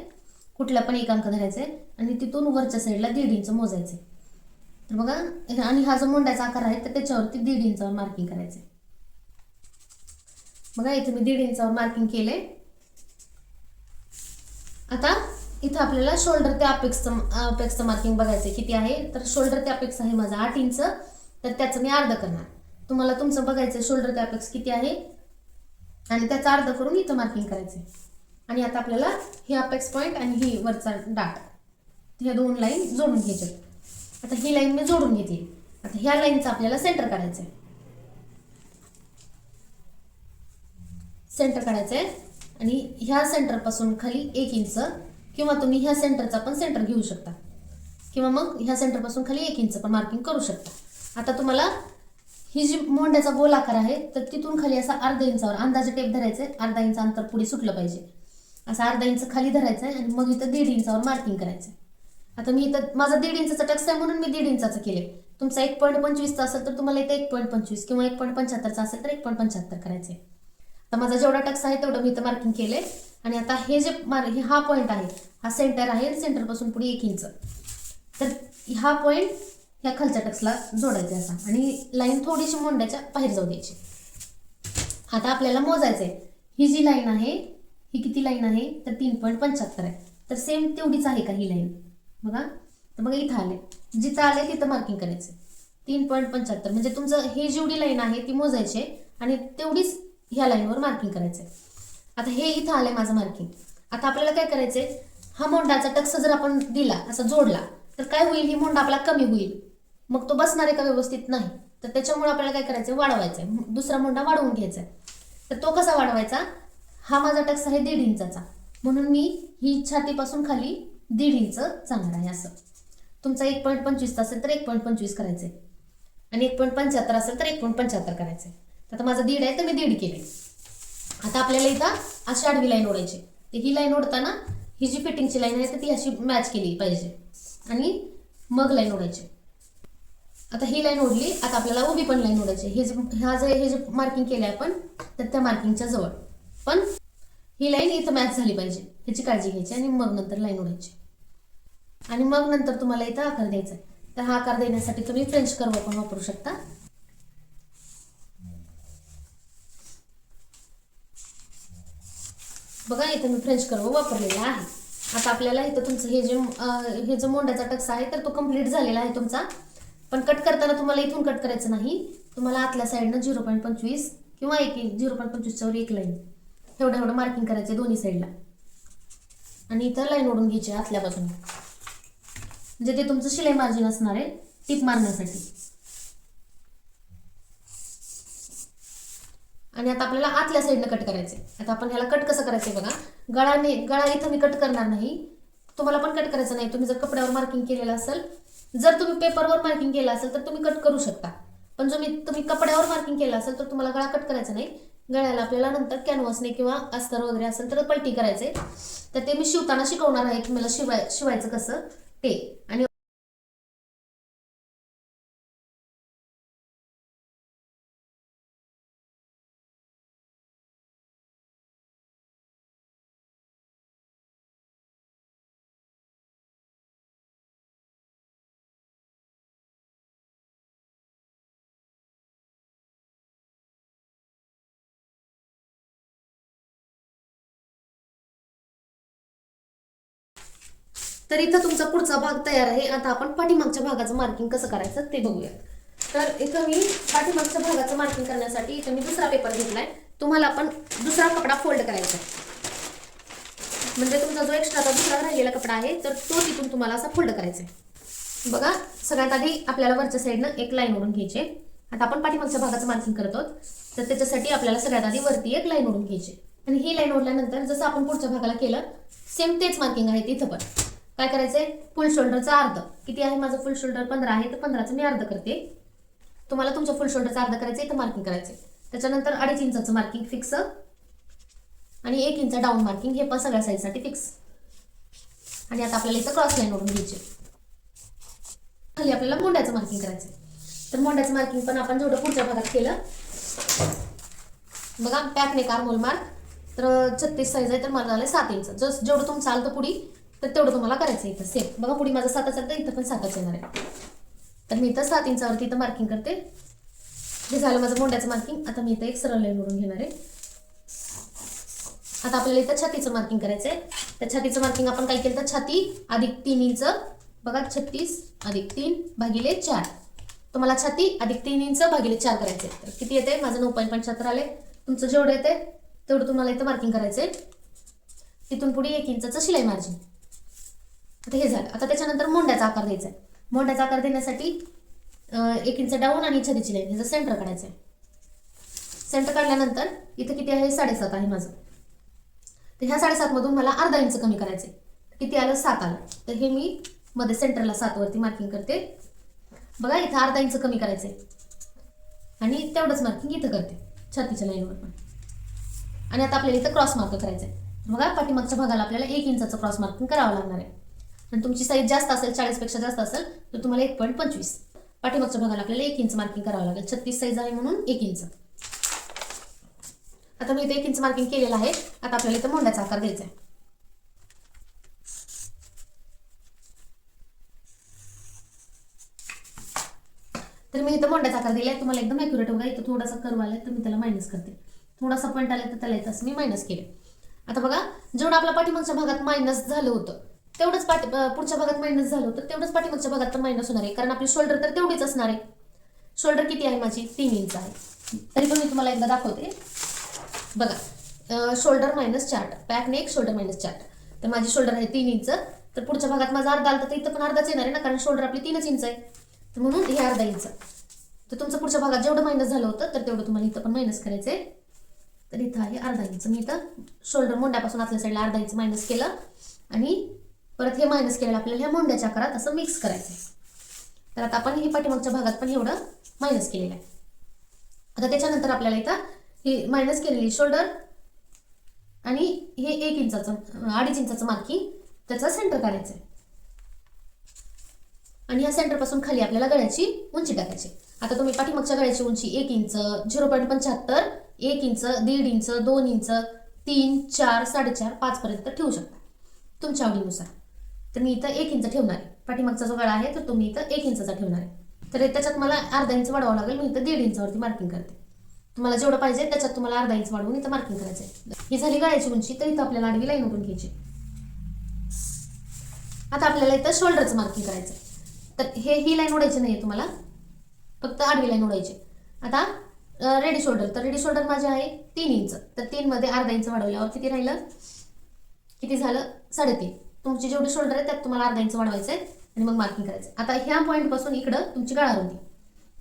कुठला पण एक अंक धरायचा आहे आणि तिथून वरच्या साईडला 1.5 इंच मोजायचं आहे. तर बघा, आणि हा जो मोंड्याचा आकार आहे तर त्याच्यावरती 1.5 इंचावर मार्किंग करायचंय. बघा इथे मी 1.5 इंचावर मार्किंग केले. आता इथं आपल्याला शोल्डर ते अपेक्सचं मार्किंग बघायचं किती आहे. तर शोल्डर ते अपेक्स आहे माझा 8 इंच, तर त्याचं मी अर्ध करणार. तुम्हाला तुमचं बघायचं शोल्डर ते अपेक्स किती आहे आणि त्याचा अर्ध करून इथं मार्किंग करायचंय. आणि आता आपल्याला हे अपेक्स पॉईंट आणि ही वरचा डाट, ह्या 2 लाईन जोडून घ्यायच्या. आता ही लाईन मी जोडून घेतली. आता ह्या लाईनचं आपल्याला सेंटर काढायचंय. सेंटर काढायचंय आणि ह्या सेंटर पासून खाली 1 इंच, किंवा तुम्ही ह्या सेंटरचा पण सेंटर घेऊ शकता, किंवा मग ह्या सेंटर पासून खाली 1 इंच पण मार्किंग करू शकता. आता तुम्हाला ही जी मोंड्याचा गोल आकार आहे तर तिथून खाली असा अर्धा इंचावर अंदाजे टेप धरायचंय. अर्धा इंच अंतर पुढे सुटलं पाहिजे, असं अर्धा इंच खाली धरायचंय आणि मग इथं 1.5 इंचावर मार्किंग करायचंय. आता मी इथं माझा 1.5 इंचाचा टक्स आहे म्हणून मी 1.5 इंचाचं केले. तुमचा 1.25चा असेल तर तुम्हाला इथं 1.25 किंवा 1.75चा असेल तर 1.75 करायचंय. आता माझा जेवढा टक्स आहे तेवढं मी इथं मार्किंग केले. आणि आता हे जे हा पॉईंट आहे, हा सेंटर आहे, सेंटर पासून पुढे 1 इंच, तर हा पॉईंट ह्या खालच्या टक्सला जोडायचा असा, आणि लाईन थोडीशी मोंड्याच्या बाहेर जाऊ द्यायची. आता आपल्याला मोजायचंय ही जी लाईन आहे ही किती लाईन आहे तर 3.75 आहे. तर सेम तेवढीच आहे का ही लाईन. बघा, तर बघा इथं आले, जिथं आले तिथं मार्किंग करायचं. 3.75 म्हणजे तुमचं ही जेवढी लाईन आहे ती मोजायची आणि तेवढीच ह्या लाईनवर मार्किंग करायचंय. आता हे इथं आलंय माझं मार्किंग. आता आपल्याला काय करायचंय, हा मोंडाचा टक्स जर आपण दिला, असा जोडला, तर काय होईल, ही मोंडा आपला कमी होईल, मग तो बसणार आहे का व्यवस्थित नाही. तर त्याच्यामुळे आपल्याला काय करायचंय, वाढवायचंय, दुसरा मोंडा वाढवून घ्यायचा. तर तो कसा वाढवायचा, हा माझा टक्स आहे 1.5 इंचाचा, म्हणून मी ही छातीपासून खाली 1.5 इंच चांगला आहे. असं तुमचा 1.25 असेल तर 1.25 करायचंय, आणि 1.75 असेल तर 1.75 करायचंय. आता माझा 1.5 आहे तर मी 1.5 केले. आता आपल्याला इथं अशी आडवी लाईन ओढायची. तर ही लाईन ओढताना ही जी फिटिंगची लाईन आहे तर ती अशी मॅच केली पाहिजे, आणि मग लाईन ओढायची. आता ही लाईन ओढली. आता आपल्याला उभी पण लाईन ओढायची. हे जे मार्किंग केले आपण तर त्या मार्किंगच्या जवळ पण ही लाईन इथं मॅच झाली पाहिजे, ह्याची काळजी घ्यायची. आणि मग नंतर लाईन ओढायची, आणि मग नंतर तुम्हाला इथं आकार द्यायचा आहे. तर हा आकार देण्यासाठी तुम्ही फ्रेंच कर्व पण वापरू शकता. बघा इथं मी फ्रेंच कर्व वापरलेला आहे. आता आपल्याला इथं तुमचं हे जे मोंड्याचा टक्स आहे तर तो कम्प्लीट झालेला आहे तुमचा. पण कट करताना तुम्हाला इथून कट करायचं नाही, तुम्हाला आतल्या साईडनं 0.25 किंवा 0.25च्या वर एक लाईन एवढं मार्किंग करायचं दोन्ही साईडला. आणि इथं लाईन ओढून घ्यायची आतल्या बाजूने, म्हणजे ते तुमचं शिलाई मार्जिन असणार आहे टिप मारण्यासाठी. आणि आता आपल्याला आतल्या साईडनं कट करायचे. आता आपण ह्याला कट कसं करायचंय बघा. गळा इथं मी कट करणार नाही, तुम्हाला पण कट करायचं नाही. तुम्ही जर कपड्यावर मार्किंग केलेलं असेल, जर तुम्ही पेपरवर मार्किंग केलं असेल तर तुम्ही कट करू शकता. पण तुम्ही कपड्यावर मार्किंग केलं असेल तर तुम्हाला गळा कट करायचा नाही. गळ्याला आपल्याला नंतर कॅनव्हासने किंवा अस्तर वगैरे असेल तर पलटी करायचे. तर ते मी शिवताना शिकवणार आहे की मला शिवायचं कसं ते. आणि तर इथं तुमचा पुढचा भाग तयार आहे. आता आपण पाठीमागच्या भागाचं मार्किंग कसं करायचं ते बघूया. तर इथं मी पाठीमागच्या भागाचं मार्किंग करण्यासाठी इथं मी दुसरा पेपर घेतलाय. तुम्हाला पण दुसरा कपडा फोल्ड करायचा आहे, म्हणजे तुमचा जो एक्स्ट्राचा दुसरा राहिलेला कपडा आहे तर तो तिथून तुम्हाला असा फोल्ड करायचा आहे. बघा, सगळ्यात आधी आपल्याला वरच्या साईडनं एक लाईन ओढून घ्यायची. आता आपण पाठीमागच्या भागाचं मार्किंग करत आहोत, तर त्याच्यासाठी आपल्याला सगळ्यात आधी वरती एक लाईन ओढून घ्यायची. आणि ही लाईन ओढल्यानंतर जसं आपण पुढच्या भागाला केलं सेम तेच मार्किंग आहे तिथं पण. काय करायचंय, फुल शोल्डरचा अर्ध किती आहे, माझं फुल शोल्डर 15 आहे, तर 15चं मी अर्ध करते. तुम्हाला तुमच्या फुल शोल्डरचा अर्ध करायचं इथं मार्किंग करायचंय. त्याच्यानंतर 2.5 इंचाचं मार्किंग फिक्स आणि 1 इंच डाऊन मार्किंग, हे पण सगळ्या साईजसाठी फिक्स. आणि आता आपल्याला इथं क्रॉस लाईन ओढून घ्यायची. खाली आपल्याला मोंड्याचं मार्किंग करायचंय. तर मोंड्याचं मार्किंग पण आपण जेवढं पुढच्या भागात केलं बघा, पॅक नेक आर्महोल मार्क तर 36 साईज आहे, तर मला झालं 7 इंच. जेवढं तुमचं आलं तर पुढी तर तेवढं तुम्हाला करायचं इथं सेम. बघा, पुढे माझं 7 असेल तर इथं पण 7च येणार आहे. तर मी इथं 7 इंचावरती इथं मार्किंग करते. हे झालं माझं मोंड्याचं मार्किंग. आता मी इथं एक सरळ लाईन ओढून घेणार आहे. आता आपल्याला इथं छातीचं मार्किंग करायचंय. तर छातीचं मार्किंग आपण काय केलं तर छाती अधिक 3 इंच. बघा, 36 अधिक 3 भागिले 4. तुम्हाला छाती अधिक 3 इंच भागिले 4 करायचे. तर किती येते, माझं 9.75 आले. तुमचं जेवढं येते तेवढं तुम्हाला इथं मार्किंग करायचंय. तिथून पुढे 1 इंचाचं शिलाई मार्जिन. आता हे झालं. आता त्याच्यानंतर मोंड्याचा आकार द्यायचा आहे. मोंड्याचा आकार देण्यासाठी 1 इंच डाऊन आणि छातीची लाईन ह्याचं सेंटर काढायचं आहे. सेंटर काढल्यानंतर इथं किती आहे, 7.5 आहे माझं. तर ह्या 7.5 मधून मला अर्धा इंच कमी करायचे. किती आलं, 7 आलं. तर हे मी मध्ये सेंटरला 7 वरती मार्किंग करते. बघा, इथं अर्धा इंच कमी करायचंय आणि तेवढंच मार्किंग इथं करते छातीच्या लाईनवर पण. आणि आता आपल्याला इथं क्रॉस मार्क करायचंय. बघा, पाठीमागच्या भागाला आपल्याला 1 इंचाचं क्रॉस मार्किंग करावं लागणार आहे. आणि तुमची साईज जास्त असेल, 40 पेक्षा जास्त असेल तर तुम्हाला 1.25. पाठीमागच्या भागाला आपल्याला 1 इंच मार्किंग करावं लागेल. 36 साईज आहे म्हणून 1 इंच. आता मी इथे 1 इंच मार्किंग केलेलं आहे. आता आपल्याला इथं मोंड्याचा आकार द्यायचा आहे. तर मी इथं मोंड्याचा आकार दिलाय. तुम्हाला एकदम ॲक्युरेट बघा, इथं थोडासा कर्व आलाय तर मी त्याला मायनस करते. थोडासा पॉईंट आलाय तर त्याला इथं असं मी मायनस केले. आता बघा, जेवढं आपल्या पाठीमागच्या भागात मायनस झालं होतं तेवढंच पुढच्या भागात मायनस झालं होतं तेवढंच पाठीमागच्या भागात तर मायनस होणार आहे, कारण आपली शोल्डर तर तेवढीच असणार आहे. शोल्डर किती आहे माझी, 3 इंच आहे. तरी पण मी तुम्हाला एकदा दाखवते. बघा, shoulder minus chart, pack neck shoulder minus chart. तर माझी शोल्डर आहे 3 इंच. तर पुढच्या भागात माझा अर्धा आला तर इथं पण अर्धाच येणार आहे ना, कारण शोल्डर आपली 3च इंच आहे. तर म्हणून हे अर्धा इंच. तर तुमचं पुढच्या भागात जेवढं मायनस झालं होतं तर तेवढं तुम्हाला इथं पण मायनस करायचं आहे. तर इथं आहे अर्धा इंच. मी इथं शोल्डर मोंड्यापासून आतल्या साईडला अर्धा इंच मायनस केलं आणि परत हे मायनस केलेलं आपल्याला ह्या मोंड्याच्या आकारात असं मिक्स करायचं. तर आता आपण हे पाठीमागच्या भागात पण एवढं मायनस केलेलं आहे. आता त्याच्यानंतर आपल्याला इथं हे मायनस केलेली शोल्डर आणि हे 1 इंचाचं 2.5 इंचाचं मार्किंग त्याचा सेंटर काढायचं आहे. आणि या सेंटरपासून खाली आपल्याला गळ्याची उंची टाकायची. आता तुम्ही पाठीमागच्या गळ्याची उंची 1 इंच, 0.75, 1 इंच, 1.5 इंच, 2 इंच, 3, 4, 4.5, 5 पर्यंत ठेवू शकता तुमच्या आवडीनुसार. तर मी इथं 1 इंच ठेवणार आहे. पाठीमागचा जो गळा आहे तर तुम्ही इथं 1 इंचाचा ठेवणार आहे. तर त्याच्यात मला अर्धा इंच वाढवावं लागेल. मी इथं 1.5 इंचावरती मार्किंग करते. तुम्हाला जेवढं पाहिजे त्याच्यात तुम्हाला अर्धा इंच वाढवून इथं मार्किंग करायचं आहे. ही झाली गळ्याची उंची. तर इथं आपल्याला आडवी लाईन ओढून घ्यायची. आता आपल्याला इथं शोल्डरचं मार्किंग करायचं आहे. तर ही लाईन ओढायची नाहीये तुम्हाला, फक्त आडवी लाईन ओढायची. आता रेडी शोल्डर, तर रेडी शोल्डर माझे आहे 3 इंच, तर 3 मध्ये अर्धा इंच वाढवल्यावर किती राहिलं, किती झालं 3.5. तुमची जेवढी शोल्डर आहे त्यात तुम्हाला अर्धा इंच वाढवायचं आहे आणि मग मार्किंग करायचं. आता ह्या पॉईंट पासून इकडं तुमची गळारुंदी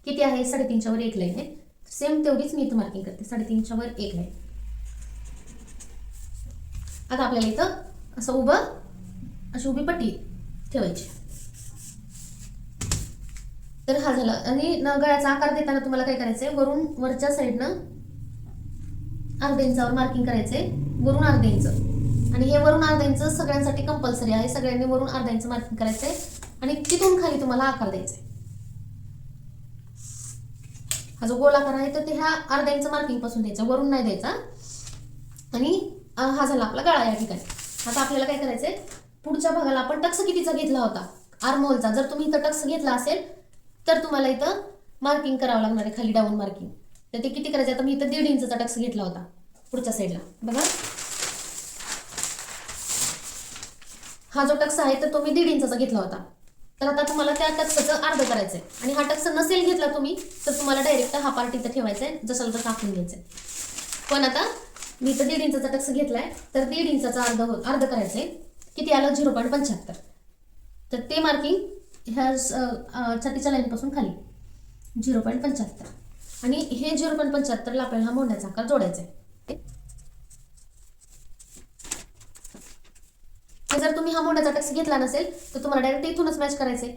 किती आहे, 3.5च्या वर 1 लाईन आहे. सेम तेवढीच मी इथं मार्किंग करते, 3.5च्या वर 1 लाईन. आता आपल्याला इथं असं उभं, अशी उभी पट्टी ठेवायची. तर हा झाला. आणि गळ्याचा आकार देताना तुम्हाला काय करायचंय, वरून वरच्या साईडनं अर्ध्या इंचावर मार्किंग करायचंय, वरून अर्धा इंच. आणि हे वरून अर्धा इंच सगळ्यांसाठी कंपल्सरी आहे, सगळ्यांनी वरून अर्धा इंच मार्किंग करायचंय. आणि तिथून खाली तुम्हाला आकार द्यायचा. हा जो गोलाकार आहे तर ते ह्या अर्धा इंच मार्किंग पासून द्यायचा, वरून नाही द्यायचा. आणि हा झाला आपला गळा या ठिकाणी. आता आपल्याला काय करायचंय, पुढच्या भागाला आपण टक्स कितीचा घेतला होता, आर्महोलचा. जर तुम्ही इथं टक्स घेतला असेल तर तुम्हाला इथं मार्किंग करावं लागणार आहे, खाली डाऊन मार्किंग. तर ते किती करायचं, आता मी इथं 1.5 इंचचा टक्स घेतला होता पुढच्या साईडला बघा. हा जो टक्स आहे तर तो मी 1.5 इंचचा घेतला होता. तर आता तुम्हाला त्या टक्सचं अर्ध करायचंय. आणि हा टक्स नसेल घेतला तुम्ही तर तुम्हाला डायरेक्ट हा पार्ट इथं ठेवायचा आहे, जसं तसं टाकून घ्यायचंय. पण आता मी इथं 1.5 इंचचा टक्स घेतलाय, तर 1.5 इंचाचा अर्ध करायचंय. किती आलं, 0.75. तर ते मार्किंग ह्या छातीच्या लाईन पासून खाली 0.75. आणि हे 0.75ला आपल्याला हा मोंड्याचा आकार जोडायचा आहे. जर तुम्ही हा मोंड्याचा टक्स घेतला नसेल तर तुम्हाला डायरेक्ट इथूनच मॅच करायचे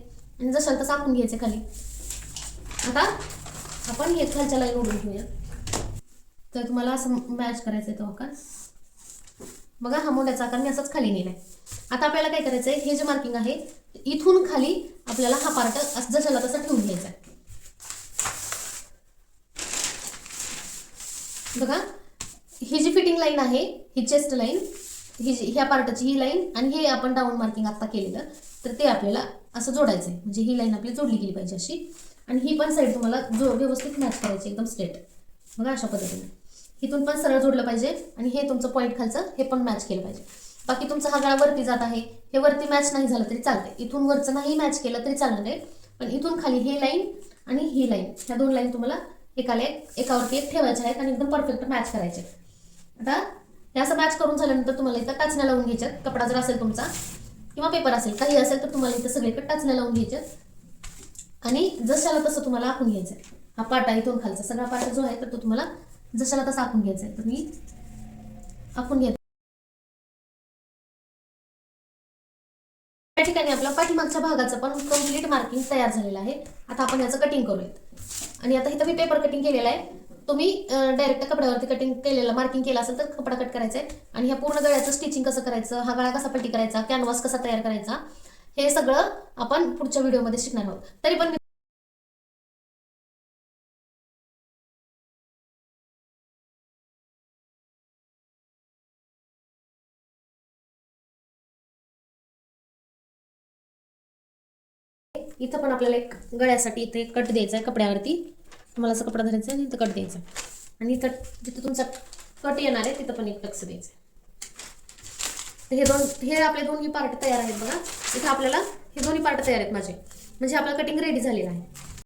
आणि जसं तसं आखून घ्यायचे खाली. आता आपण हे खालच्या लाईन ओढून घेऊया. तर तुम्हाला असं मॅच करायचं आहे तो आकार बघा. हा मोंड्याचा आकार मी असंच खाली नेलाय. आता आपल्याला काय करायचंय, हे जे मार्किंग आहे इथून खाली आपल्याला हा पार्ट जशाला तसा ठेवून घ्यायचा आहे बघा. ही जी फिटिंग लाईन आहे, ही चेस्ट लाईन, ह्या पार्टची ही लाईन आणि हे आपण डाऊन मार्किंग आता केलेलं, तर ते आपल्याला असं जोडायचंय. म्हणजे ही लाईन आपली जोडली गेली पाहिजे अशी. आणि ही पण साईड तुम्हाला व्यवस्थित मॅच करायची, एकदम स्ट्रेट बघा अशा पद्धतीने. इथून पण सरळ जोडलं पाहिजे आणि हे तुमचं पॉईंट खालचं हे पण मॅच केलं पाहिजे. बाकी तुमचा हा गळा वरती जात आहे, हे वरती मॅच नाही झालं तरी चालतंय, इथून वरचं नाही मॅच केलं तरी चालणार आहे. पण इथून खाली हे लाईन आणि ही लाईन, ह्या 2 लाईन तुम्हाला एकावरती एक ठेवायच्या आहेत आणि एकदम परफेक्ट मॅच करायचे. आता हे असं मॅच करून झाल्यानंतर तुम्हाला इथं टाचण्या लावून घ्यायच्यात. कपडा जर असेल तुमचा किंवा पेपर असेल, काही असेल तर तुम्हाला इथं सगळीकडे टाचण्या लावून घ्यायच्यात आणि जशाला तसं तुम्हाला आखून घ्यायचं आहे. हा पाटा इथून खालचा सगळा पाटा जो आहे तर तो तुम्हाला जशाला तसं आखून घ्यायचा आहे. तर मी आखून घ्यायचं. या ठिकाणी आपला पाठीमागच्या भागाचं पण कम्प्लीट मार्किंग तयार झालेलं आहे. आता आपण याचं कटिंग करूयात. आणि आता इथं मी पेपर कटिंग केलेला आहे. तुम्ही डायरेक्ट कपड्यावरती कटिंग केलेलं मार्किंग केलं असेल तर कपडा कट करायचा आहे. आणि ह्या पूर्ण गळ्याचं स्टिचिंग कसं करायचं, हा गळा कसा पट्टी करायचा, कॅनव्हास कसा तयार करायचा, हे सगळं आपण पुढच्या व्हिडिओमध्ये शिकणार आहोत. तरी पण इथं पण आपल्याला एक गळ्यासाठी इथे कट द्यायचा आहे कपड्यावरती. तुम्हाला असं कपडा धरायचा आहे आणि इथं कट द्यायचा. आणि इथं जिथं तुमचा कट येणार आहे तिथं पण एक टक्स द्यायचं. तर हे आपले दोन्ही पार्ट तयार आहेत बघा. इथं आपल्याला हे दोन्ही पार्ट तयार आहेत माझे, म्हणजे आपलं कटिंग रेडी झालेलं आहे.